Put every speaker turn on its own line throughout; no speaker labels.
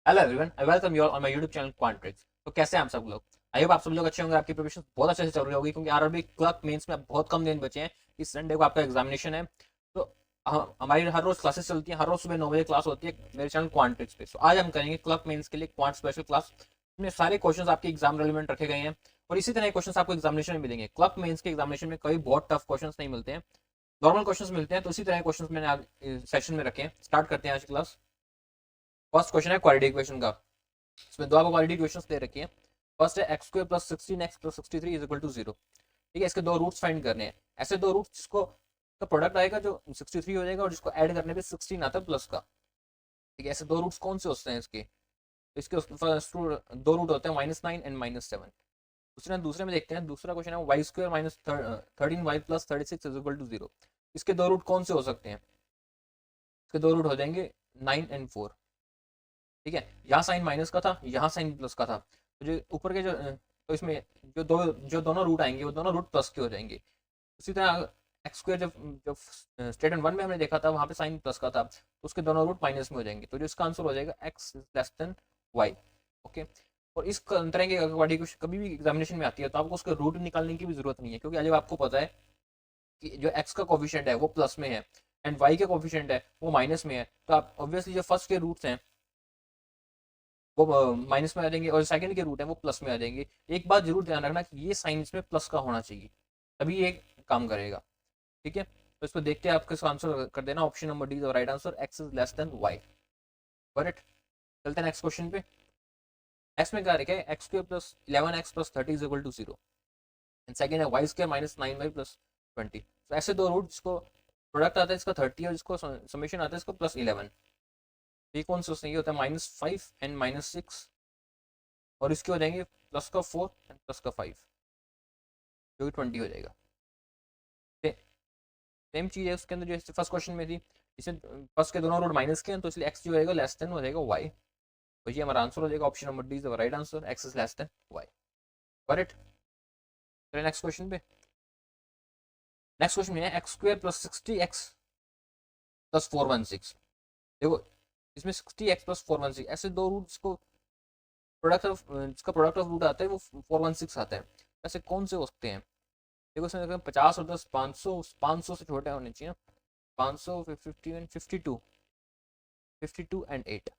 Hello everyone, I welcome you on my YouTube channel Quantrix. तो कैसे हैं आप सब लोग? आई होप आप सब लोग अच्छे होंगे, आपकी प्रिपरेशन बहुत अच्छे से चल रही होगी क्योंकि आरआरबी क्लर्क मेंस में अब बहुत कम दिन बचे हैं। इस संडे को आपका एग्जामिनेशन है। तो हमारी हर रोज क्लासेस चलती हैं, हर रोज सुबह 9 बजे क्लास होती है मेरे चैनल क्वांट्रिक्स पे। तो आज हम करेंगे क्लर्क मेंस के लिए क्वांट स्पेशल क्लास। इसमें सारे क्वेश्चंस आपके एग्जाम रेलिवेंट रखे गए हैं और इसी तरह के क्वेश्चंस आपको एग्जामिनेशन में मिलेंगे। क्लर्क मेंस के एग्जामिनेशन में कभी बहुत टफ क्वेश्चंस नहीं मिलते हैं, नॉर्मल क्वेश्चंस मिलते हैं। तो इसी तरह के क्वेश्चंस मैंने आज सेशन में रखे हैं। स्टार्ट करते हैं आज की क्लास। फर्स्ट क्वेश्चन है क्वाड्रेटिक इक्वेशन का। इसमें दो आपको क्वाड्रेटिक इक्वेशंस दे रखी है। फर्स्ट है x square plus 16x plus 63 is equal to 0। ठीक है, इसके दो रूट्स फाइंड करने हैं। ऐसे दो रूट्स जिसको का प्रोडक्ट आएगा जो 63 हो जाएगा और जिसको ऐड करने पे 16 आता है प्लस का। ठीक है, ऐसे दो रूट्स कौन से होते हैं इसके? तो इसके फर्स्ट दो रूट होते हैं -9 एंड -7। दूसरे में देखते हैं। दूसरा क्वेश्चन है y square minus 13y plus 36 is equal to 0। इसके दो रूट कौन से हो सकते हैं? इसके दो रूट हो जाएंगे 9 एंड 4। ठीक है, यहाँ साइन माइनस का था, यहाँ साइन प्लस का था। तो जो ऊपर के तो इसमें जो दोनों रूट आएंगे वो दोनों रूट प्लस के हो जाएंगे। उसी तरह एक्स स्क्वायर जब जब स्टेटमेंट 1 में हमने देखा था वहाँ पे साइन प्लस का था, तो उसके दोनों रूट माइनस में हो जाएंगे। तो जो इसका आंसर हो जाएगा x less than y. Okay. और इस तरह की अगर कभी भी एग्जामिनेशन में आती है तो आपको उसके रूट निकालने की भी जरूरत नहीं है, क्योंकि जब आपको पता है कि जो एक्स का कोफिशिएंट है वो प्लस में है एंड वाई का कोफिशिएंट है वो माइनस में है, तो आप ऑब्वियसली जो फर्स्ट के रूट्स हैं वो माइनस में आ जाएंगे और सेकंड के रूट है वो प्लस में आ जाएंगे। एक बात जरूर ध्यान रखना कि ये साइन इसमें प्लस का होना चाहिए, तभी ये काम करेगा। ठीक है, तो इसको देखते हैं। आपके आंसर कर देना option number D right answer, x is less than y. Correct. चलते हैं नेक्स्ट क्वेश्चन पे। एक्स में क्या रखा है? X square plus 11x plus 30 is equal to 0 and second है y square minus 9y plus 20। तो ऐसे दो रूट जिसको प्रोडक्ट आता है इसका 30 और जिसको समेशन आता है इसको प्लस 11। ये कौन सा सही होता है? -5 एंड -6 और इसके हो जाएंगे प्लस का 4 एंड प्लस का 5 जो कि 20 हो जाएगा। सेम चीज है उसके अंदर जो फर्स्ट क्वेश्चन में थी। इसमें फर्स्ट के दोनों रूट माइनस के हैं तो इसलिए एक्स जो होगा लेस देन हो जाएगा वाई। तो ये हमारा आंसर हो जाएगा option number D is the right answer, x is less than y. Correct. चलिए नेक्स्ट क्वेश्चन पे। नेक्स्ट क्वेश्चन में है x square plus 60x plus 416। देखो, इसमें 60x प्लस 416 ऐसे दो रूट्स को प्रोडक्ट ऑफ जिसका प्रोडक्ट ऑफ रूट आता है वो 416 आता है। ऐसे कौन से हो सकते हैं? देखो इसमें 50 और 10 500, 500 से छोटे होने चाहिए। 500 50 एंड 52, 52 एंड 8,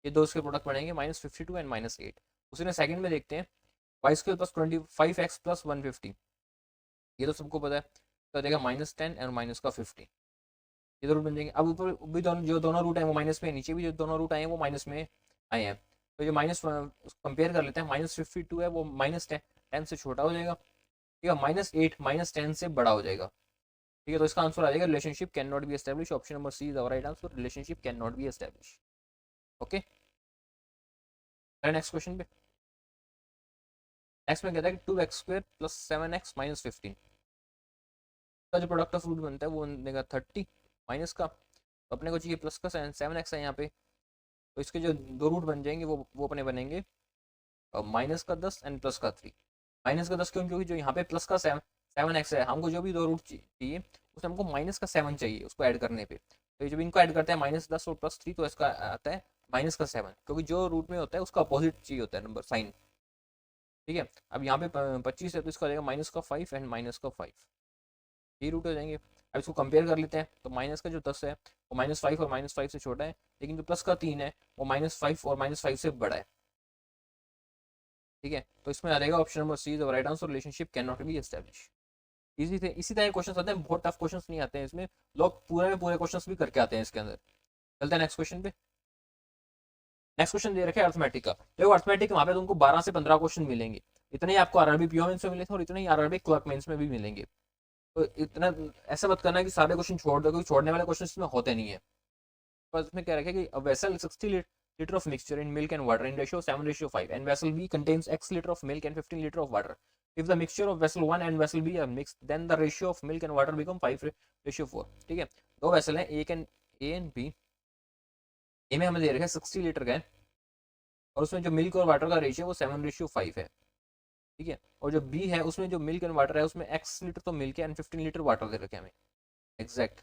ये दो इसके प्रोडक्ट बनेंगे -52 एंड -8। उसी में सेकंड में देखते हैं Y square plus 25x plus 150। ये तो सबको पता है, तो देगा -10 और माइनस का 50। ये तो रूट बन जाएंगे। अब ऊपर भी दोनों जो दोनों रूट हैं वो माइनस में, नीचे भी जो दोनों रूट आए हैं वो माइनस में आए हैं। तो जो माइनस कंपेयर कर लेते हैं, -52 है वो -10 से छोटा हो जाएगा। ठीक है, -8 -10 से बड़ा हो जाएगा। ठीक है, तो इसका आंसर आ जाएगा relationship can not be establish. Option number C is our right answer, relationship can not be establish. Okay, next question पे। नेक्स्ट में कहता है कि 2x² प्लस 7x माइनस 15 का जो प्रोडक्ट ऑफ रूट बनता है वो बनेगा 30 माइनस का। तो अपने को चाहिए प्लस का 7x है यहाँ पे। तो इसके जो दो रूट बन जाएंगे वो अपने बनेंगे माइनस का 10 एंड प्लस का 3। माइनस का 10 क्यों? क्योंकि जो यहाँ पे प्लस का 7x है, हमको जो भी दो रूट चाहिए उसमें हमको -7 चाहिए उसको ऐड करने पे। तो जब इनको ऐड करते हैं -10 और +3 तो इसका आता है -7, क्योंकि जो रूट में होता है उसका अपोजिट चाहिए होता है नंबर साइन। ठीक है, अब यहाँ पे 25 है तो इसका हो जाएगा -5 एंड -5, ये रूट हो जाएंगे। अब इसको कंपेयर कर लेते हैं तो माइनस का जो 10 है वो -5 और -5 से छोटा है, लेकिन जो प्लस का 3 है वो -5 और -5 से बड़ा है। ठीक है, तो इसमें आ जाएगा option number C is the right answer, relationship can not be establish. Easy थे, इसी तरह क्वेश्चन आते हैं, बहुत टफ क्वेश्चन नहीं आते हैं इसमें। लोग पूरे में पूरे क्वेश्चन भी करके आते हैं इसके अंदर। चलते हैं नेक्स्ट क्वेश्चन पे। नेक्स्ट क्वेश्चन दे रखे अर्थमेटिक का। देखो अर्थमेटिक वहाँ पे तुमको 12 से 15 क्वेश्चन मिलेंगे। इतने ही आपको आरआरबी पीओ मेंस में मिले थे और इतने ही आरआरबी क्लर्क मेंस में भी मिलेंगे। तो इतना ऐसा मत करना कि सारे क्वेश्चन छोड़ दो, क्योंकि छोड़ने वाले क्वेश्चन इसमें होते नहीं है। पर इसमें क्या रखा है कि vessel 60 liter of mixture in milk and water in ratio 7:5 and vessel B contains x liter of milk and 15 liter of water. If the mixture of vessel 1 and vessel B are mixed, then the ratio of milk and water become 5:4। ठीक है, दो vessel हैं ए and B. ए में हमें दे रखा है 60 litre का है और उसमें जो मिल्क और वाटर का रेशियो वो 7:5 है। ठीक है, और जो बी है उसमें जो मिल्क एंड वाटर है उसमें x लीटर तो मिल्क है एंड 15 लीटर वाटर दे रखे हैं हमें एग्जैक्ट।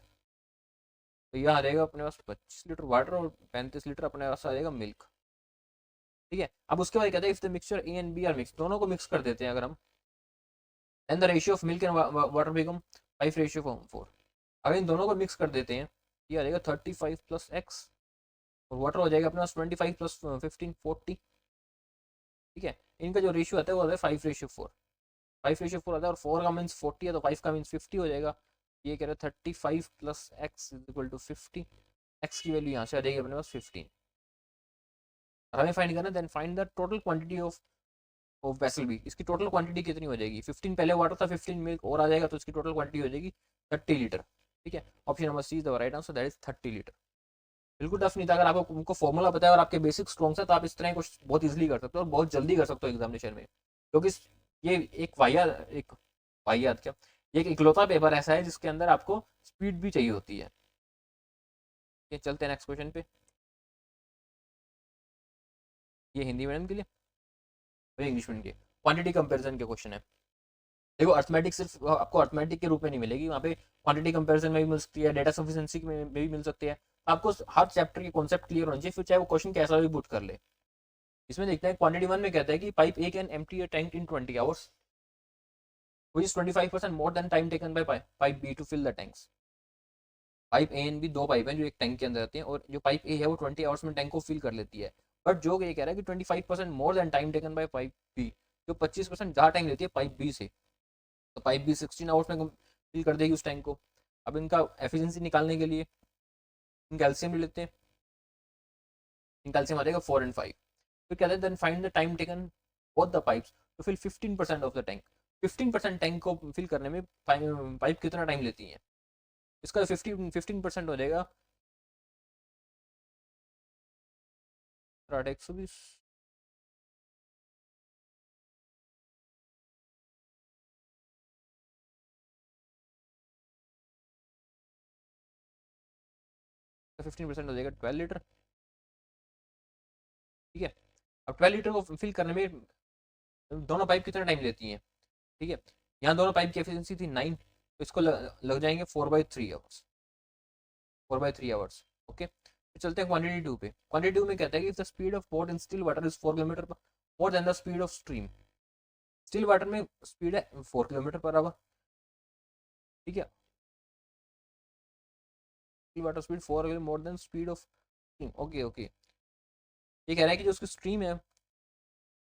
तो यह आ जाएगा अपने पास 25 लीटर वाटर और 35 लीटर अपने पास आ जाएगा मिल्क। ठीक है, अब उसके बाद कहते हैं if the mixture A and B are mix, दोनों को मिक्स कर देते हैं अगर हम, then the ratio of milk and water become 5:4। अगर इन दोनों को मिक्स कर देते हैं, ये आ जाएगा 35 प्लस एक्स, और वाटर हो जाएगा अपने पास 25 प्लस 15 40। ठीक है, इनका जो रेशियो आता है वो आता है 5:4। 5:4 आता है, और 4 का मीन्स 40 है तो 5 का मीन्स 50 हो जाएगा। ये कह रहे 35 plus x is equal to 50। X की वैल्यू यहाँ से आ जाएगी अपने पास 15। हमें फाइंड करना, then find the total quantity of vessel B. इसकी टोटल क्वांटिटी कितनी हो जाएगी, 15 पहले वाटर था, 15 मिल्क और आ जाएगा, तो इसकी टोटल क्वांटिटी हो जाएगी 30 लीटर। ठीक है, option number C is the right answer, that is 30 litre. बिल्कुल टफ नहीं था, अगर आपको उनको फॉर्मूला पता है और आपके बेसिक स्ट्रॉन्ग है तो आप इस तरह कुछ बहुत इजीली कर सकते हो और बहुत जल्दी कर सकते हो एग्जामिनेशन में, क्योंकि ये एक वाहियात क्या, ये एक इकलौता पेपर ऐसा है जिसके अंदर आपको स्पीड भी चाहिए होती है। ये चलते हैं नेक्स्ट क्वेश्चन पे। ये हिंदी मीडियम के लिए और इंग्लिश मीडियम के क्वांटिटी कंपैरिजन के क्वेश्चन है। देखो अर्थमेटिक सिर्फ आपको अर्थमेटिक के रूप में नहीं मिलेगी, वहाँ पे क्वांटिटी कंपैरिजन में भी मिल सकती है, डेटा सफिशिएंसी में भी मिल सकती है। आपको हर चैप्टर की कॉन्सेप्ट क्लियर होना चाहिए, फिर चाहे वो क्वेश्चन कैसा भी पुट कर ले। इसमें देखते हैं क्वांटिटी 1 में कहता है कि pipe A can empty a tank in 20 hours which is 25% more than time taken by pipe B to fill the tanks. Pipe A and B दो पाइप हैं जो एक टैंक के अंदर आती हैं, और जो पाइप ए है वो 20 आवर्स में टैंक को फिल कर लेती है। बट जो ये कह रहा है कि 25% more than time taken by pipe B, जो 25% ज़्यादा टाइम लेती है पाइप बी से, तो पाइप बी 16 आवर्स में फिल कर देगी उस टैंक को। अब इनका एफिशिएंसी निकालने के लिए कैल्शियम ले लेते हैं, कैल्शियम आ जाएगा 4 and 5। फिर कहते हैं then find the time taken both the pipes to fill 15% of the tank. 15% tank को फिल करने में पाइप कितना टाइम लेती है, इसका 15% हो जाएगा 120। 15% हो जाएगा 12 लीटर। ठीक है, अब 12 लीटर को फिल करने में दोनों पाइप कितना टाइम लेती हैं। ठीक है, यहाँ दोनों पाइप की एफिशिएंसी थी 9, तो इसको लग जाएंगे 4/3 आवर्स। 4/3 आवर्स। ओके, तो चलते हैं क्वांटिटी 2 पे। क्वांटिटी 2 में कहता है कि if the speed of boat in still water is 4 kilometre more than the speed of stream. Still water में स्पीड है 4 किलोमीटर पर आवर। ठीक है, still water speed 4 more than speed of stream. Okay okay, ये कह रहा है कि जो उसकी स्ट्रीम है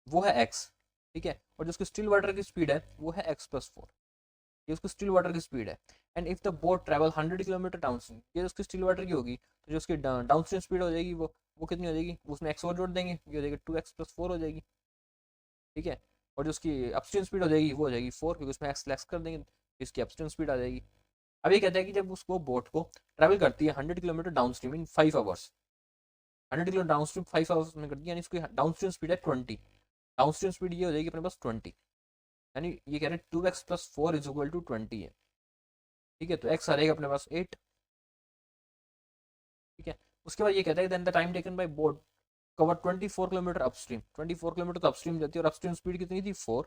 वो है एक्स। ठीक है, और जो उसकी स्टिल वाटर की स्पीड है वो है x+4। ये उसकी स्टिल वाटर की स्पीड है। And if the boat travel 100 kilometre down stream, ये उसकी स्टिल वाटर की होगी, तो जो उसकी डाउन स्ट्रीम स्पीड हो जाएगी वो कितनी हो जाएगी, उसमें एक्स और जोड़ देंगे, ये हो जाएगी 2x+4 हो जाएगी। ठीक है, और जो उसकी अपस्ट्रीम स्पीड हो जाएगी वो हो जाएगी 4, क्योंकि उसमें एक्स लेस कर देंगे तो इसकी अपस्ट्रीम स्पीड आ जाएगी। अब ये कहता है कि जब उसको बोट को ट्रैवल करती है 100 kilometre down stream in 5 hours, 100 kilometre down stream 5 hours में करती है, यानी इसकी डाउन स्ट्रीम स्पीड है 20। डाउन स्ट्रीम स्पीड ये हो जाएगी अपने पास 20, यानी ये कह रहे हैं 2x+4 इज इक्वल टू 20 है। ठीक है, तो x आ जाएगा अपने पास 8। ठीक है, उसके बाद ये कहता है then the time taken by boat cover 24 kilometre upstream. 24 kilometre तो अपस्ट्रीम जाती है, और अपस्ट्रीम स्पीड कितनी थी 4,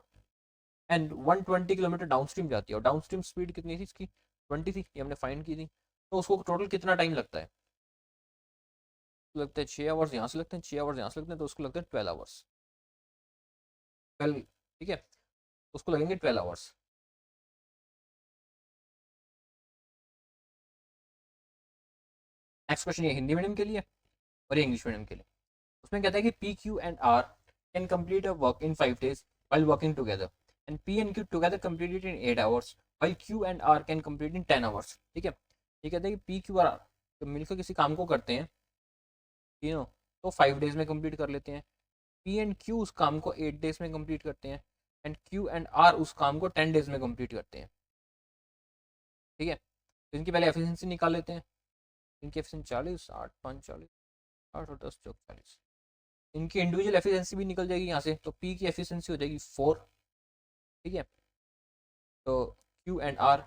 एंड 120 किलोमीटर डाउनस्ट्रीम जाती है, और डाउनस्ट्रीम स्पीड कितनी थी इसकी 20 थी, ये हमने फाइंड की थी। तो उसको टोटल कितना टाइम लगता है, लगता है 6 आवर्स यहाँ से लगते हैं, 6 आवर्स यहाँ से लगते हैं, तो उसको लगता है 12 आवर्स। 12। ठीक है, उसको लगेंगे 12 आवर्स। नेक्स्ट क्वेश्चन ये हिंदी मीडियम के लिए और ये इंग्लिश मीडियम के लिए। उसमें कहता है कि P Q and R can complete a work in 5 days while working together and P and Q together complete it in 8 hours while Q and R can complete in 10 hours। ठीक है, ये कहते हैं कि P Q और R तो मिलकर किसी काम को करते हैं तीनों, तो 5 days में कंप्लीट कर लेते हैं। P एंड Q उस काम को 8 days में कंप्लीट करते हैं, एंड Q एंड R उस काम को 10 days में कंप्लीट करते हैं। ठीक है, तो इनकी पहले एफिशिएंसी निकाल लेते हैं। इनकी एफिशिएंसी 40, 8 5 40, 8 और 10 चौक 40। इनकी इंडिविजुअल एफिशिएंसी भी निकल जाएगी यहाँ से, तो पी की एफिशिएंसी हो जाएगी 4। ठीक है, तो क्यू एंड आर,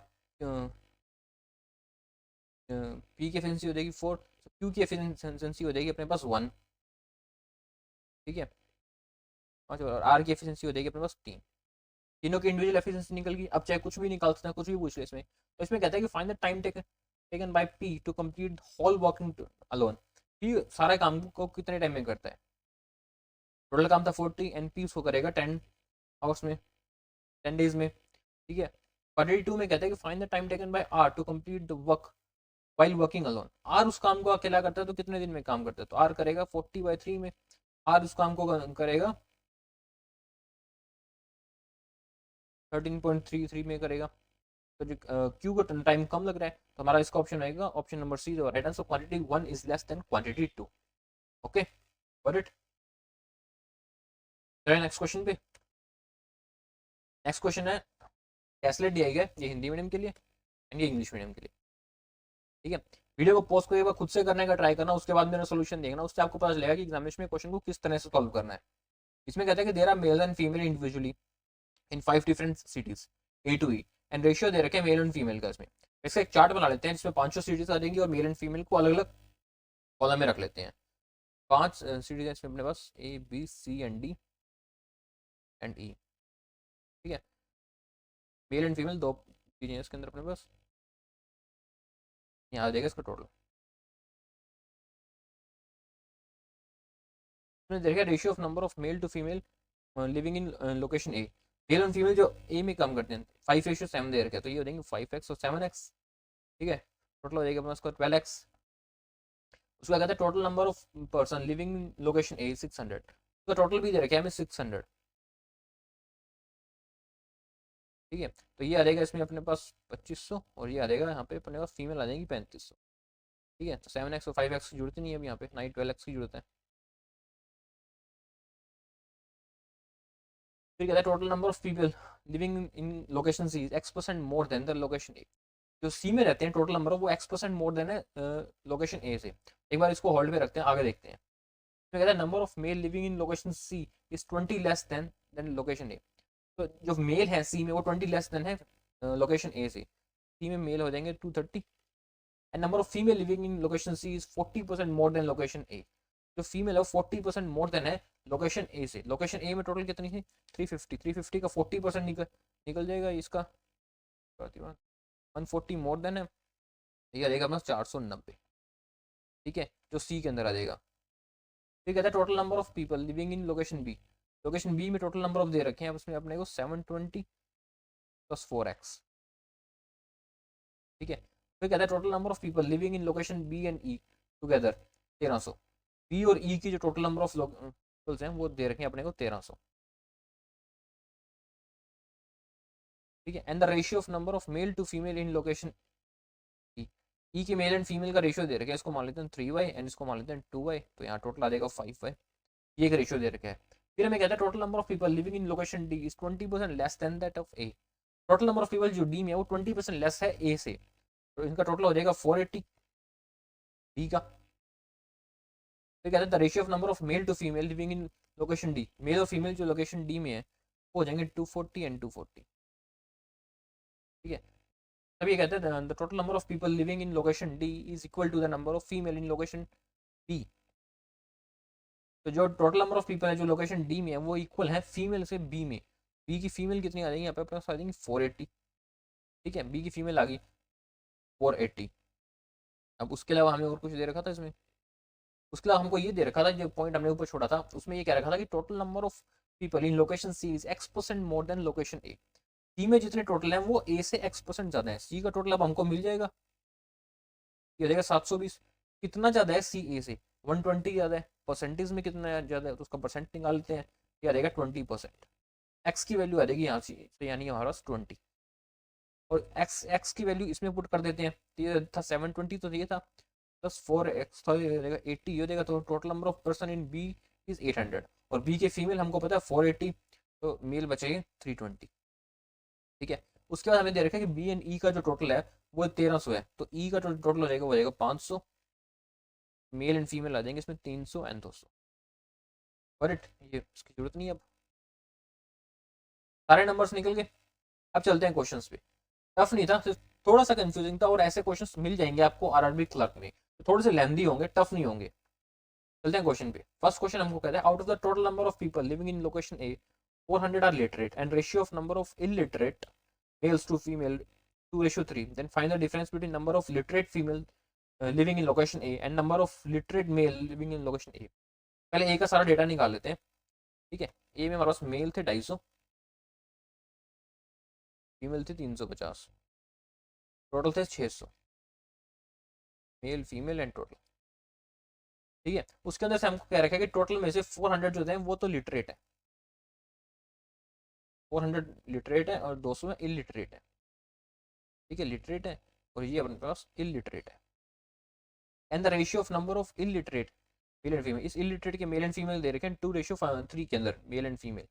पी की एफिशिएंसी हो जाएगी 4, तो क्यू की एफिशिएंसी हो जाएगी अपने पास 1। ठीक है, पाँच, और आर की एफिशिएंसी हो जाएगी अपने पास 3। तीनों की इंडिविजुअल एफिशिएंसी निकल गई। अब चाहे कुछ भी निकाल सकते हैं, कुछ भी पूछ ले इसमें, तो इसमें कहता है कि find the time taken by P to complete whole working alone. P सारा काम को कितने टाइम में करता है। टोटल काम था 40 एंड पी उसको करेगा 10 आवर्स में, 10 डेज में, ठीक है। क्वाड्रेटिक 2 में कहते हैं कि find the time taken by R to complete the work while working alone. R उस काम को अकेला करता है तो कितने दिन में काम करता है, तो आर करेगा 40/3 में, आर उस काम को करेगा 13.33 में करेगा, तो जो क्यू को टाइम कम लग रहा है, तो हमारा इसका ऑप्शन रहेगा ऑप्शन नंबर सी जो right answer, quantity 1 is less then quantity 2। Okay, got it. Next question पे, नेक्स्ट क्वेश्चन है कैसलेट दिया गया, ये हिंदी मीडियम के लिए एंड ये इंग्लिश मीडियम के लिए, ठीक है। वीडियो को पॉज करके खुद से करने का ट्राई करना, उसके बाद मेरा सोल्यूशन देखना, उससे आपको पता चलेगा कि एग्जामिनेशन में क्वेश्चन को किस तरह से सॉल्व करना है। इसमें कहता है कि there are male and female individually in 5 different cities A to E and ratio दे रखे मेल एंड फीमेल का। इसमें इसका एक चार्ट बना लेते हैं जिसमें 500 सिटीज आ जाएंगी और मेल एंड फीमेल को अलग अलग कॉलम में रख लेते हैं। 5 सिटीज इसमें अपने पास A B C and D and E, ठीक है। मेल एंड फीमेल 2 चीजें हैं इसके अंदर अपने पास, यहाँ आ जाएगा इसका टोटल। देखिए ratio of number of male to female living in location A, male and female जो ए में काम करते हैं 5:7 दे रखे, तो ये हो जाएंगे 5x और 7x, ठीक है। टोटल हो जाएगा अपना इसका 12x। उसका कहते हैं total number of person living in location A 600, उसका टोटल भी दे रखे हमें 600, ठीक है। तो ये आ जाएगा इसमें अपने पास 2500 और ये आ जाएगा यहाँ पे अपने पास फीमेल आ जाएगी 3500, ठीक है। तो 7x और 5x की जरूरत नहीं है अभी यहाँ पे, ना ही 12x की जरूरत है। फिर कहता है total number of people living in location C is x% more than the location A, जो सी में रहते हैं टोटल नंबर ऑफ वो x% मोर देन है लोकेशन ए से। एक बार इसको होल्ड पे रखते हैं, आगे देखते हैं। तो कहता है number of male living in location C is 20 less than location A, तो जो मेल है सी में वो 20 लेस देन है लोकेशन ए से, सी में मेल हो जाएंगे 230 and number of female living in location C is 40% more than location A, जो फीमेल है 40% मोर देन है लोकेशन ए से। लोकेशन ए में टोटल कितनी है 350 का 40% निकल जाएगा इसका 140 मोर देन है, ये आ जाएगा अपना 490, ठीक है, जो सी के अंदर आ जाएगा। फिर कहता है total number of people living in location B, location B में टोटल नंबर ऑफ दे रखे हैं उसमें अपने को 720 + 4x, ठीक है। फिर कहता है total number of people living in location B and E together 1300, B और ई की जो टोटल नंबर ऑफ पीपल्स हैं वो दे रखे हैं अपने को 1300, ठीक है। And the ratio of number of male to female in location E के मेल एंड फीमेल का रेशियो दे रखे हैं, इसको मान लेते हैं 3y एंड इसको मान लेते हैं 2y, तो यहाँ टोटल आ जाएगा 5y, ये एक रेशियो दे रखा है। फिर हमें कहता है total number of people living in location D is 20% less then that of A, total number of people जो डी में है वो 20% लेस है ए से, तो इनका टोटल हो जाएगा 480 बी का। फिर कहते हैं the ratio of number of male to female living in location D, male और फीमेल जो लोकेशन डी में है वो हो जाएंगे 240 एंड 240, ठीक है। तब ये कहते हैं the total number of people living in location D is equal to the number of female in location B, तो जो टोटल नंबर ऑफ पीपल है जो लोकेशन डी में है वो इक्वल है फीमेल से बी में। बी की फीमेल कितनी आ जाएगी यहाँ पे अपने पास आ जाएंगी 480, ठीक है, बी की फीमेल आ गई 480। अब उसके अलावा हमें और कुछ दे रखा था इसमें, उसके अलावा हमको ये दे रखा था जो पॉइंट हमने ऊपर छोड़ा था उसमें ये कह रखा था कि total number of people in location C is x% more than location A, C में जितने टोटल हैं वो ए से x% ज्यादा है। सी का टोटल अब हमको मिल जाएगा, ये देगा 720, कितना ज्यादा है सी ए से 120 ज्यादा है, परसेंटेज में कितना ज्यादा है तो उसका परसेंट निकाल लेते हैं, ये आ जाएगा 20%, एक्स की वैल्यू आ जाएगी यहाँ से, यानी हमारा 20 और एक्स की वैल्यू इसमें पुट कर देते हैं, तो ये था 720 तो ये था प्लस 4x था ये देगा 80 ये देगा, तो total number of person in B is 800 और बी के फीमेल हमको पता है 480, तो मेल बचेगा 320, ठीक है। उसके बाद हमें दे रखा है कि बी एंड ई का जो टोटल है वो 1300 है, तो ई का टोटल हो जाएगा वो जाएगा 500, मेल एंड फीमेल आ जाएंगे इसमें 300 एंड 200, करेक्ट, ये इसकी जरूरत नहीं है। अब सारे नंबर्स निकल गए, अब चलते हैं क्वेश्चंस पे। टफ नहीं था, सिर्फ थोड़ा सा कंफ्यूजिंग था और ऐसे क्वेश्चंस मिल जाएंगे आपको आरआरबी क्लर्क में, तो थोड़े से लेंदी होंगे, टफ नहीं होंगे। चलते हैं क्वेश्चन पे। फर्स्ट क्वेश्चन हमको कहता है out of the total number of people living in location A 400 are literate and ratio of number of illiterate males to female 2:3, then find the difference between number of literate female living in location A and number of literate male living in location A. पहले A का सारा data निकाल लेते हैं। ठीक है, ए में हमारे पास मेल थे 250, फीमेल थी 350, टोटल थे 600, मेल फीमेल एंड टोटल। ठीक है, उसके अंदर से हमको क्या रखा है कि टोटल में से 400 जो थे वो तो लिटरेट है, 400 लिटरेट है और 200 में इलिटरेट है। ठीक है, लिटरेट है और ये अपने पास इलिटरेट है। And the ratio of number of illiterate mail and female, इस इलिटरेट के मेल एंड फीमेल दे रखे हैं 2:3 के अंदर, मेल एंड फीमेल,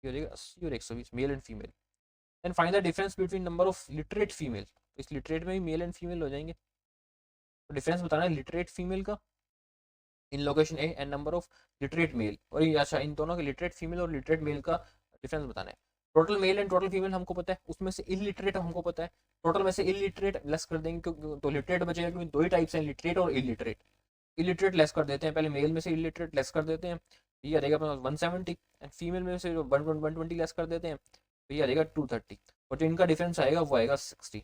ये हो जाएगा 80 और 120 mail and female. And find the difference between number of literate female, इस लिटरेट में भी मेल एंड फीमेल हो जाएंगे, तो डिफरेंस बताना है लिटरेट फीमेल का in location A and number of literate male, और ये अच्छा इन दोनों के लिटरेट फीमेल और लिटरेट मेल का डिफरेंस बताना है। Total male and total female हमको पता है, उसमें से इलिटरेट हमको पता है, टोटल में से इलिटरेट लेस कर देंगे क्योंकि तो लिटरेट बचेगा, क्योंकि दो ही टाइप्स हैं, लिटरेट और इलिटरेट। इलिटरेट लेस कर देते हैं, पहले मेल में से इलिटरेट लेस कर देते हैं, ये आ जाएगा अपना 170, एंड फीमेल में से 120 लेस कर देते हैं, तो ये आ जाएगा 230, और जो इनका डिफरेंस आएगा वो आएगा 60।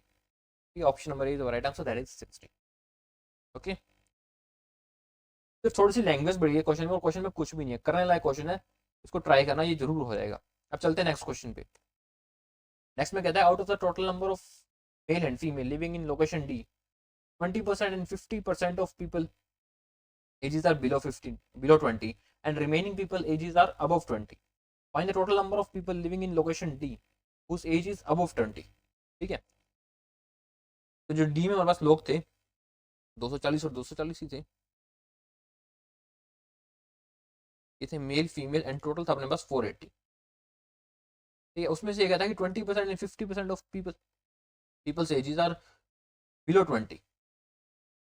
Option number A is the right answer, that is 60। Okay, तो थोड़ी सी लैंग्वेज बढ़ी है क्वेश्चन में, और क्वेश्चन में कुछ भी नहीं है, करने लायक क्वेश्चन है, इसको ट्राई करना, ये जरूर हो जाएगा। अब चलते हैं नेक्स्ट क्वेश्चन पे। नेक्स्ट में कहता है out of the total number of male and female living in location D, 20% and 50% of people ages are below 20 and remaining people ages are above 20. Find the total number of people living in location D whose age is above 20. ठीक है, तो जो D में हमारे पास लोग थे 240 और 240 ही थे, ये थे मेल फीमेल एंड टोटल था अपने पास 480। ठीक है, उसमें से ये कहता है कि 20% and 50% of peoples ages are below 20,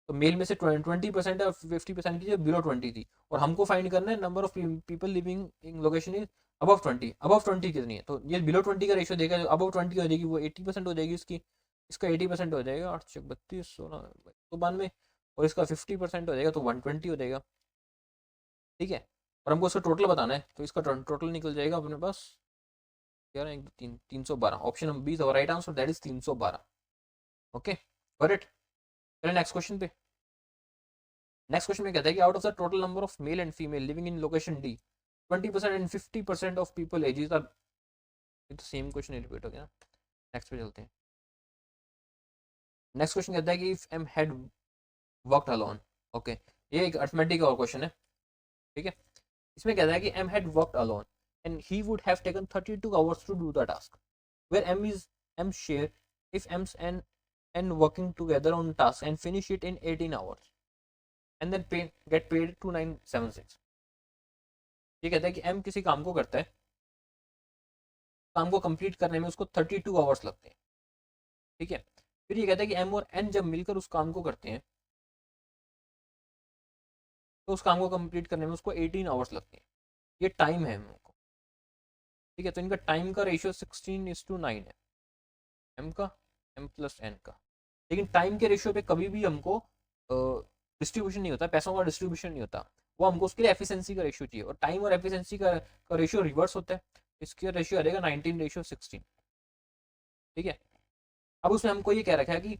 तो मेल में से 20% और 50% की जो बिलो 20 थी, और हमको फाइंड करना है number of people living in location is above 20। Above 20 कितनी है, तो ये बिलो 20 का रेशियो देगा, जो अबव 20 हो जाएगी वो 80% हो जाएगी इसकी, इसका 80% हो जाएगा 8 32 16 तो 92, और इसका 50% हो जाएगा तो 120 हो जाएगा। ठीक है, और हमको इसका टोटल बताना है, तो इसका टोटल निकल जाएगा अपने पास 11 1 2 3 312, option B the right answer, that is 312। Okay correct, चलिए नेक्स्ट क्वेश्चन पे। नेक्स्ट क्वेश्चन में कहता है कि out of the total number of male and female living in location D, 20% and 50% of people ages are, ये तो same question repeat हो गया। नेक्स्ट पे चलते हैं। नेक्स्ट क्वेश्चन कहता है कि if M had worked alone, okay, ये एक अर्थमेटिक और क्वेश्चन है। ठीक है, इसमें कहता है कि M had worked alone and he would have taken 32 hours to do the task, where M is M share if M's and working together on task and finish it in 18 hours and then get paid 2976। ये कहता है कि M किसी काम को करता है, काम को कंप्लीट करने में उसको 32 आवर्स लगते हैं। ठीक है, फिर ये कहता है कि एम और एन जब मिलकर उस काम को करते हैं तो उस काम को कंप्लीट करने में उसको 18 आवर्स लगते हैं, ये टाइम है एम को। ठीक है, तो इनका टाइम का रेशियो 16:9 है, एम का एम प्लस एन का। लेकिन टाइम के रेशियो पे कभी भी हमको डिस्ट्रीब्यूशन नहीं होता, पैसों का डिस्ट्रीब्यूशन नहीं होता, वो हमको उसके लिए एफिशिएंसी का रेशियो चाहिए, और टाइम और एफिशिएंसी का रेशियो रिवर्स होता है, इसका रेशियो आ जाएगा 19:16। ठीक है, अब उसमें हमको ये कह रखा है कि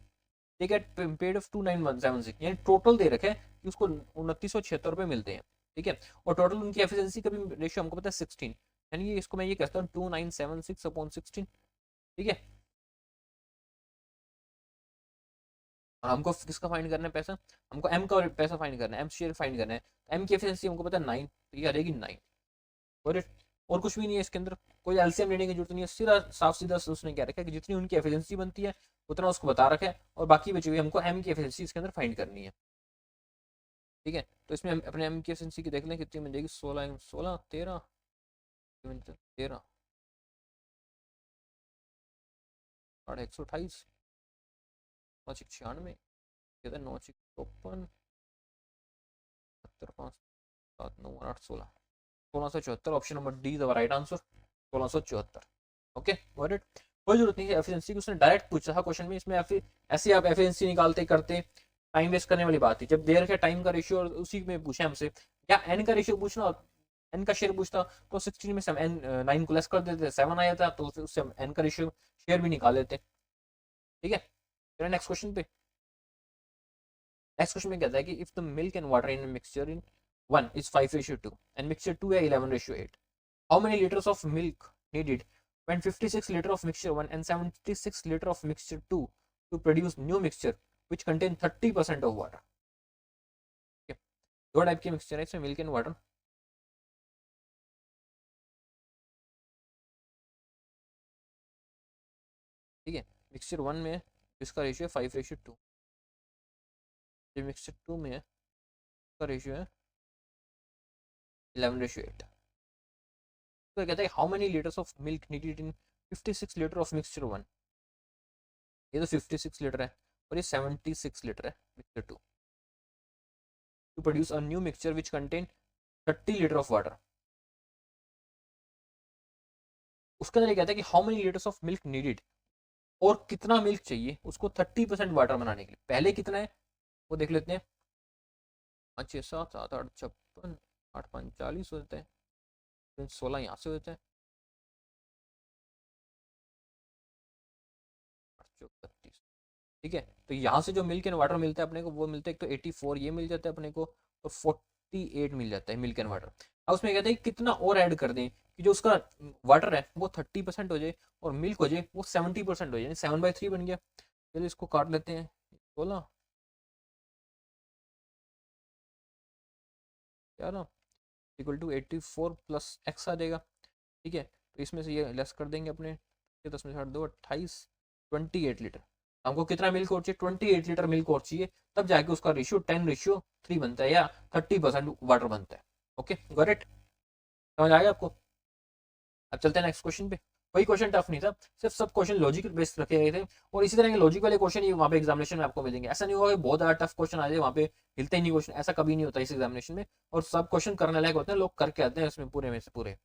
दे गेट पेड ऑफ 2976, यानी टोटल दे रखे हैं कि उसको 2976 रुपये मिलते हैं। ठीक है, और टोटल उनकी एफिशिएंसी का भी रेशियो हमको पता है 16, यानी इसको मैं ये कहता हूँ 2976/16। ठीक है, और हमको किसका फाइंड करना है पैसा, हमको एम का पैसा फाइंड करना है, एम शेयर फाइंड करना है, एम की एफिशिएंसी हमको पता है 9, तो ये आ जाएगी 9। और कुछ भी नहीं है इसके अंदर, कोई एलसीएम लेने की जरूरत नहीं है, सीधा साफ सीधा उसने क्या रखा है कि जितनी उनकी एफिशिएंसी बनती है उतना उसको बता रखा है, और बाकी बची हुई हमको एम की एफिशिएंसी इसके अंदर फाइंड करनी है। ठीक है, तो इसमें हम अपने एम की एफिशिएंसी की देख लें कितनी बन जाएगी, 16 16 13 13 128 996 954 5 7 9 8 16 1674, option number D the right answer, 1674। Okay got it, कोई जरूरत नहीं है एफिशिएंसी की, उसने डायरेक्ट पूछा था क्वेश्चन में, इसमें ऐसे आप एफिशिएंसी निकालते करते टाइम वेस्ट करने वाली बात थी, जब देर के टाइम का रेशियो और उसी में पूछा हमसे, क्या एन का रेशियो पूछना, एन का शेयर पूछता तो 16 में से हम एन 9 को लेस कर देते, 7 आया था, तो उससे हम एन का रेशियो शेयर भी निकाल लेते। ठीक है, फिर नेक्स्ट क्वेश्चन पे। नेक्स्ट क्वेश्चन में कहता है कि if the milk and water in mixture in 1 is 5:2 and mixture 2 है 11:8. How many liters of milk needed when 56 liter of mixture 1 and 76 liter of mixture 2 to produce new mixture which contain 30% of water? Okay. दो type की mixture है इसमें, milk and water. ठीक है, mixture 1 में इसका ratio है 5:2, जो मिक्सचर 2 में है उसका रेशियो है 11:8. तो कहता है how many litres of milk needed in 56 litre of mixture 1. ये तो 56 लीटर है और ये 76 लीटर है mixture 2 to produce a new mixture which contain 30 litre of water. उसके अंदर ये कहता है कि how many litres of milk needed, और कितना मिल्क चाहिए उसको 30% वाटर बनाने के लिए. पहले कितना है वो देख लेते हैं. 5 6 7 7 8 56 8 5 40 होते हैं, 16 यहाँ से होते हैं, 32. ठीक है, तो यहाँ से जो मिल्क एंड वाटर मिलता है अपने को वो मिलता है, एक तो 84 ये मिल जाता है अपने को और 48 मिल जाता है मिल्क एंड वाटर. अब उसमें कहते हैं कितना और ऐड कर दें कि जो उसका वाटर है वो 30% हो जाए और मिल्क हो जाए वो 70% हो जाए, 7/3 बन गया. चलिए इसको काट लेते हैं. 16 क्या ना इक्वल टू 84 प्लस एक्स आ जाएगा. ठीक है, तो इसमें से ये लेस कर देंगे अपने, 10 में 2 28 28 लीटर. हमको कितना मिल्क और चाहिए, 28 लीटर मिल्क और चाहिए, तब जाके उसका रेशियो 10:3 बनता है या 30% वाटर बनता है. ओके गॉट इट, समझ आ गया आपको. अब चलते हैं नेक्स्ट क्वेश्चन पे. कोई क्वेश्चन टफ नहीं था, सिर्फ सब क्वेश्चन लॉजिक बेस्ड रखे गए थे और इसी तरह के लॉजिक वाले क्वेश्चन ही वहाँ पे एग्जामिनेशन में आपको मिलेंगे. ऐसा नहीं होगा कि बहुत ज़्यादा टफ क्वेश्चन आ जाए वहाँ पे हिलते ही नहीं क्वेश्चन, ऐसा कभी नहीं होता इस एग्जामिनेशन में. और सब क्वेश्चन करने लायक होते हैं, लोग करके आते हैं इसमें पूरे में से पूरे.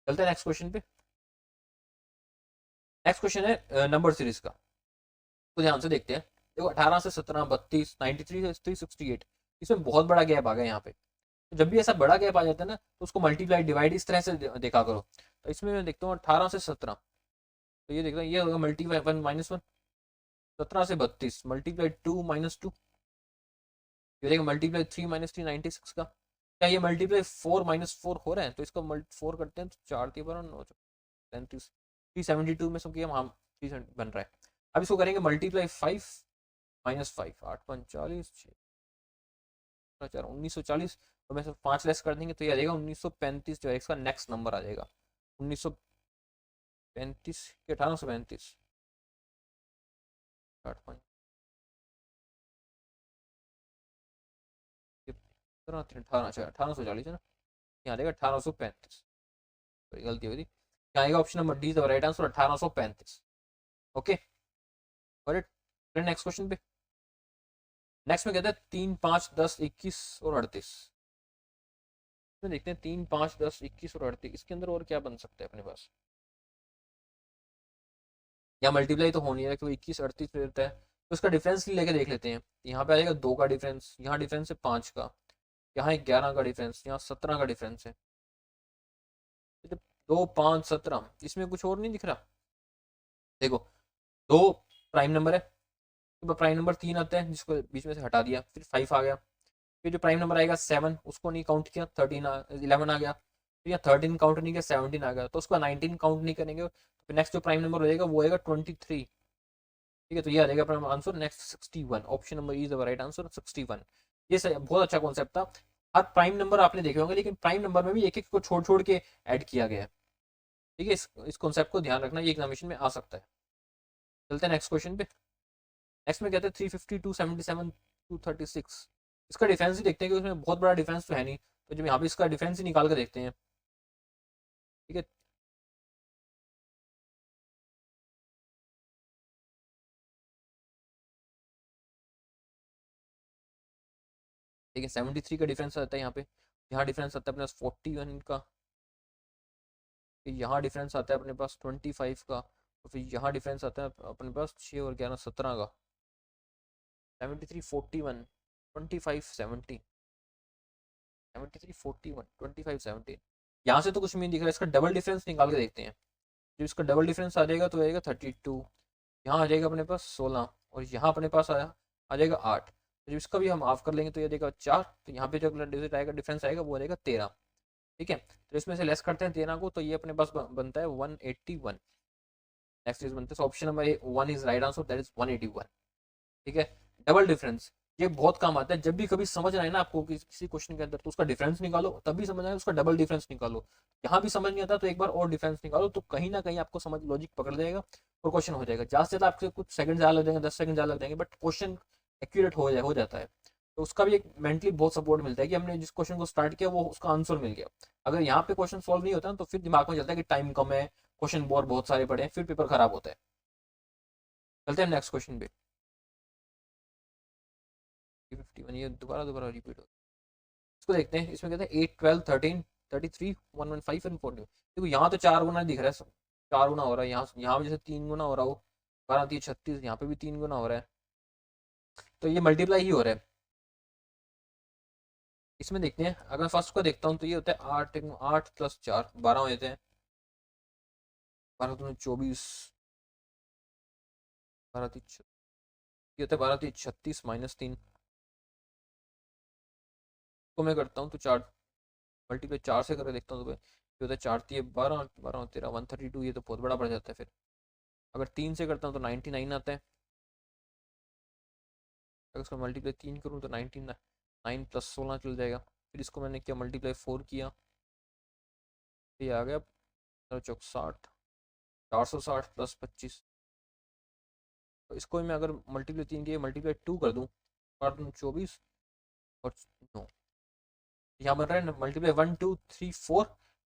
चलते हैं नेक्स्ट क्वेश्चन पे. नेक्स्ट क्वेश्चन है नंबर सीरीज का, तो ध्यान से देखते हैं. देखो 18 से 17, 32, 93 से 368, इसमें बहुत बड़ा गैप आ गया यहाँ पे. तो जब भी ऐसा बड़ा गैप आ जाता है ना तो उसको मल्टीप्लाई डिवाइड इस तरह से देखा करो. तो इसमें मैं देखता हूँ 18 से 17, तो ये देखता हूँ ये होगा मल्टीप्लाई 1 -1. 17 से 32 मल्टीप्लाई 2 -2, ये देखो मल्टीप्लाई 3 -3 96 का. क्या ये मल्टीप्लाई 4 -4 हो रहा है, तो इसको 4 करते हैं तो 4 3 9 35 372 में सब हम 3 बन रहा है. अब इसको करेंगे मल्टीप्लाई 5 -5 8 5 40 4 1940, और में से 5 लेस कर देंगे तो ये आ जाएगा 1935, जो है इसका नेक्स्ट नंबर आ जाएगा 1935 के 1835 8 5 1840 है ना, यहाँ देगा 1835. गलती हुई थी, क्या आएगा option number D the right answer 1835. Okay correct. Next question पे. नेक्स्ट में कहते हैं 3 5 10 21 और 38. इसमें देखते हैं 3 5 10 21 और 38, इसके अंदर और क्या बन सकता है अपने पास. या मल्टीप्लाई तो हो नहीं रहा क्योंकि 21 38 रहता है, तो इसका डिफरेंस लेके देख लेते हैं. यहाँ पे आ जाएगा 2 का डिफरेंस, यहाँ डिफरेंस है 5 का, यहाँ 11 का डिफरेंस, यहाँ 17 का डिफरेंस है. 2 5 17, इसमें कुछ और नहीं दिख रहा. देखो 2 प्राइम नंबर है, तो प्राइम नंबर 3 आता है जिसको बीच में से हटा दिया, फिर 5 आ गया. फिर जो प्राइम नंबर आएगा 7, उसको नहीं काउंट किया, 11 आ गया. फिर यहाँ 13 काउंट नहीं किया, 17 आ गया, तो उसका 19 काउंट नहीं करेंगे. फिर नेक्स्ट जो प्राइम नंबर हो जाएगा वो आएगा 23. ठीक है, तो ये आ जाएगा अपना answer next 61. Option number is the right answer 61. ये बहुत अच्छा कॉन्सेप्ट था. हर प्राइम नंबर आपने देखे होंगे, लेकिन प्राइम नंबर में भी एक एक को छोड़ छोड़ के ऐड किया गया है. ठीक है, इस कॉन्सेप्ट को ध्यान रखना, ये एग्जामिनेशन में आ सकता है. चलते हैं नेक्स्ट क्वेश्चन पे. नेक्स्ट में कहते हैं 350 277 236. इसका डिफरेंस ही देखते हैं कि उसमें बहुत बड़ा डिफरेंस तो है नहीं, तो जब यहाँ पे इसका डिफरेंस ही निकाल कर देखते हैं. ठीक है, ठीक है 73 का डिफरेंस आता है यहाँ पे. यहाँ डिफरेंस आता है अपने पास 41 का, फिर यहाँ डिफरेंस आता है अपने पास 25 का, और फिर यहाँ डिफरेंस आता है अपने पास 6 और 11 17 का. 73 41 25 70 73 41 25 70. यहाँ से तो कुछ नहीं दिख रहा, इसका डबल डिफरेंस निकाल के देखते हैं. जो इसका डबल डिफरेंस आ जाएगा तो आएगा 32, यहाँ आ जाएगा अपने पास 16, और यहाँ अपने पास आ जाएगा 8. तो इसका भी हम हाफ कर लेंगे तो ये देगा 4, तो यहाँ पे जो अगला डिजिट आएगा डिफरेंस आएगा वो रहेगा 13। ठीक है, तो इसमें से लेस करते हैं 13 को, तो ये अपने पास बनता है 181। नेक्स्ट इज बनता है option number 1 is right answer, that is 181। ठीक है, डबल डिफरेंस ये बहुत काम आता है जब भी कभी समझ आए ना आपको किसी क्वेश्चन के अंदर, तो उसका डिफरेंस निकालो, तभी समझ आए उसका डबल डिफरेंस निकालो। यहाँ भी समझ नहीं आता तो एक बार और डिफरेंस निकालो, तो कहीं ना कहीं आपको समझ लॉजिक पकड़ जाएगा और क्वेश्चन हो जाएगा। ज्यादा से ज्यादा आपके कुछ सेकंड ज्यादा लग जाएंगे, 10 सेकंड ज्यादा लग जाएंगे, बट क्वेश्चन एक्यूरेट हो जाता है। तो उसका भी एक मेंटली बहुत सपोर्ट मिलता है कि हमने जिस क्वेश्चन को स्टार्ट किया वो उसका आंसर मिल गया। अगर यहाँ पे क्वेश्चन सॉल्व नहीं होता ना, तो फिर दिमाग में चलता है कि टाइम कम है, क्वेश्चन बहुत सारे पड़े हैं, फिर पेपर खराब होता है। चलते हैं नेक्स्ट क्वेश्चन पे। 51 ये दोबारा दोबारा रिपीट हो, इसको देखते हैं। इसमें कहते हैं 8 12 13 33 115 एंड 40। देखो यहाँ तो 4 गुना दिख रहा है, 4 गुना हो रहा है, यहाँ जैसे 3 गुना हो रहा हो, 12 3 36, यहाँ पे भी 3 गुना हो रहा है, तो ये मल्टीप्लाई ही हो रहा है। इसमें देखते हैं, अगर फर्स्ट को देखता हूँ तो ये होता है 8 8 प्लस 4 12 हो जाते हैं, 12 दूनी 24, 12 3 ये होता है 12 3 36 -3 को मैं करता हूँ तो 4 मल्टीप्लाई 4 से करके देखता हूँ तो ये होता है 4 3 12 12 13 132, ये तो बहुत बड़ा पड़ जाता है। फिर अगर 3 से करता हूँ तो 99 आता है, अगर इसको मल्टीप्लाई 3 करूँ तो 9 प्लस 16 चल जाएगा। फिर इसको मैंने किया मल्टीप्लाई 4 किया, ये आ गया 60 460 प्लस 25। तो इसको मैं अगर मल्टीप्लाई 3 किया मल्टीप्लाई 2 कर दूँ, 24 और 9, यहाँ बन रहा है मल्टीप्लाई 1 2 3 4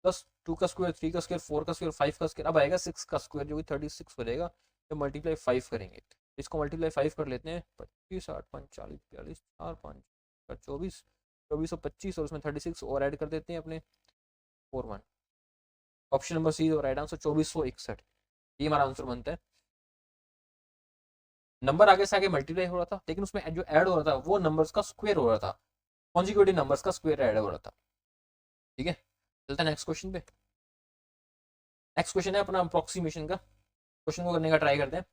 प्लस 2 का स्क्वायर 3 का स्क्वायर 4 का स्क्वायर 5 का स्क्वायर, अब आएगा 6 का स्क्वायर जो कि 36 हो जाएगा। जब मल्टीप्लाई 5 करेंगे, इसको मल्टीप्लाई 5 कर लेते हैं, 25 8 5 40 42 4 5 24 24 और 25 और उसमें 36 और ऐड कर देते हैं अपने 41। Option number C right answer 2461, ये हमारा आंसर बनता है। नंबर आगे से आगे मल्टीप्लाई हो रहा था, लेकिन उसमें जो ऐड हो रहा था वो नंबर्स का स्क्वायर हो रहा था, कॉन्जिक्यूटिव नंबर्स का स्क्वायर ऐड हो रहा था। ठीक है, चलते हैं नेक्स्ट क्वेश्चन पे। नेक्स्ट क्वेश्चन है अपना अप्रोक्सीमेशन का, क्वेश्चन को करने का ट्राई करते हैं।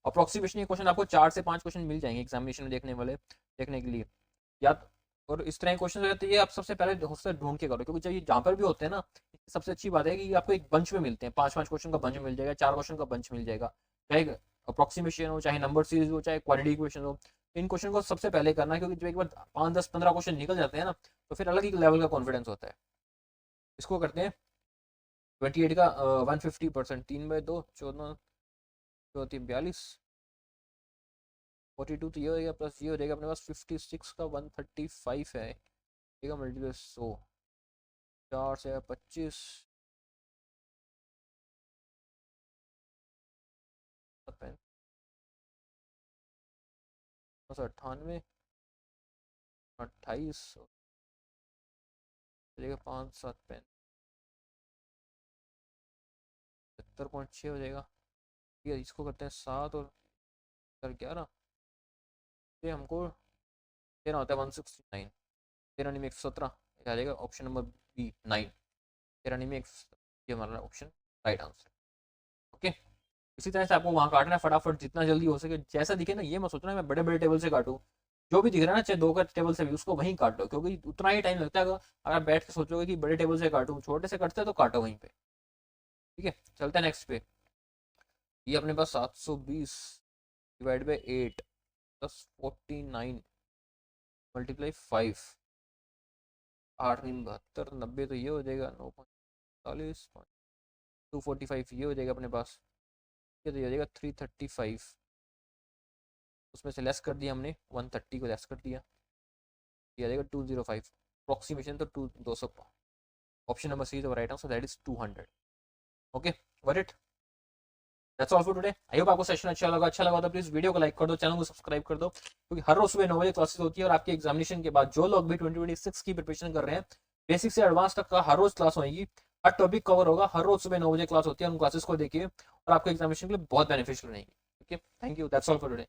अप्रोक्सीमेशन ये क्वेश्चन आपको 4 से 5 क्वेश्चन मिल जाएंगे एग्जामिनेशन में देखने के लिए, या और इस तरह के क्वेश्चन रहते हैं, ये आप सबसे पहले उससे ढूंढ के करो, क्योंकि जब ये जहाँ पर भी होते हैं ना, सबसे अच्छी बात है कि आपको एक बंच में मिलते हैं, 5 क्वेश्चन का बंच मिल जाएगा, 4 क्वेश्चन का बंच मिल जाएगा, चाहे अप्रोक्सीमेशन हो, चाहे नंबर सीरीज हो, चाहे क्वालिटी इक्वेशन हो। इन क्वेश्चन को सबसे पहले करना है, क्योंकि जब एक बार 5 10 15 क्वेश्चन निकल जाते हैं ना, तो फिर अलग ही लेवल का कॉन्फिडेंस होता है। इसको करते हैं 28 का 150%, 3/2 14 14 42 42, तो ये हो जाएगा प्लस ये हो जाएगा अपने पास 56 का 135 है, ठीक है, मल्टीप्लाई 100 4 से 25 98 28 चलेगा 5 7 75.6 हो जाएगा। ठीक है, इसको करते हैं 7 और 11, ये हमको देना होता है 169, 13 में 117 आ जाएगा, ऑप्शन नंबर बी 9, 13 में 117, ये हमारा ऑप्शन राइट आंसर। ओके, इसी तरह से आपको वहाँ काटना है फटाफट जितना जल्दी हो सके, जैसा दिखे ना, ये मत सोचना मैं बड़े बड़े टेबल से काटूँ, जो भी दिख रहा है ना, चाहे 2 का टेबल से भी उसको वहीं काट लो, क्योंकि उतना ही टाइम लगता है। अगर बैठ के सोचोगे कि बड़े टेबल से काटूँ, छोटे से कटते तो काटो वहीं पे। ठीक है, चलते हैं नेक्स्ट पे। ये अपने पास 720 डिवाइड बाई 8 प्लस 49 मल्टीप्लाई 5, 8 3 72 90, तो ये हो जाएगा 9.45 245, ये हो जाएगा अपने पास, ये तो ये हो जाएगा 335, उसमें से लेस कर दिया हमने 130 को लेस कर दिया, ये आ जाएगा 205, अप्रोक्सीमेशन तो 200, option number C is right answer, that is 200। Okay, got it, that's all for today. I hope आपको सेशन अच्छा लगा तो प्लीज वीडियो को लाइक कर दो, चैनल को सब्सक्राइब कर दो, क्योंकि हर रोज सुबह 9 बजे क्लासेस होती है, और आपके एग्जामिनेशन के बाद जो लोग भी 2026 की प्रिपरेशन कर रहे हैं, बेसिक से एडवांस तक का हर रोज क्लास होगी, हर टॉपिक कवर होगा, हर रोज सुबह 9 बजे क्लास होती है, उन क्लासेस को देखिए और आपके एग्जामिनेशन के लिए बहुत बेनिफिशियल रहेंगी। Okay, thank you, that's all for today.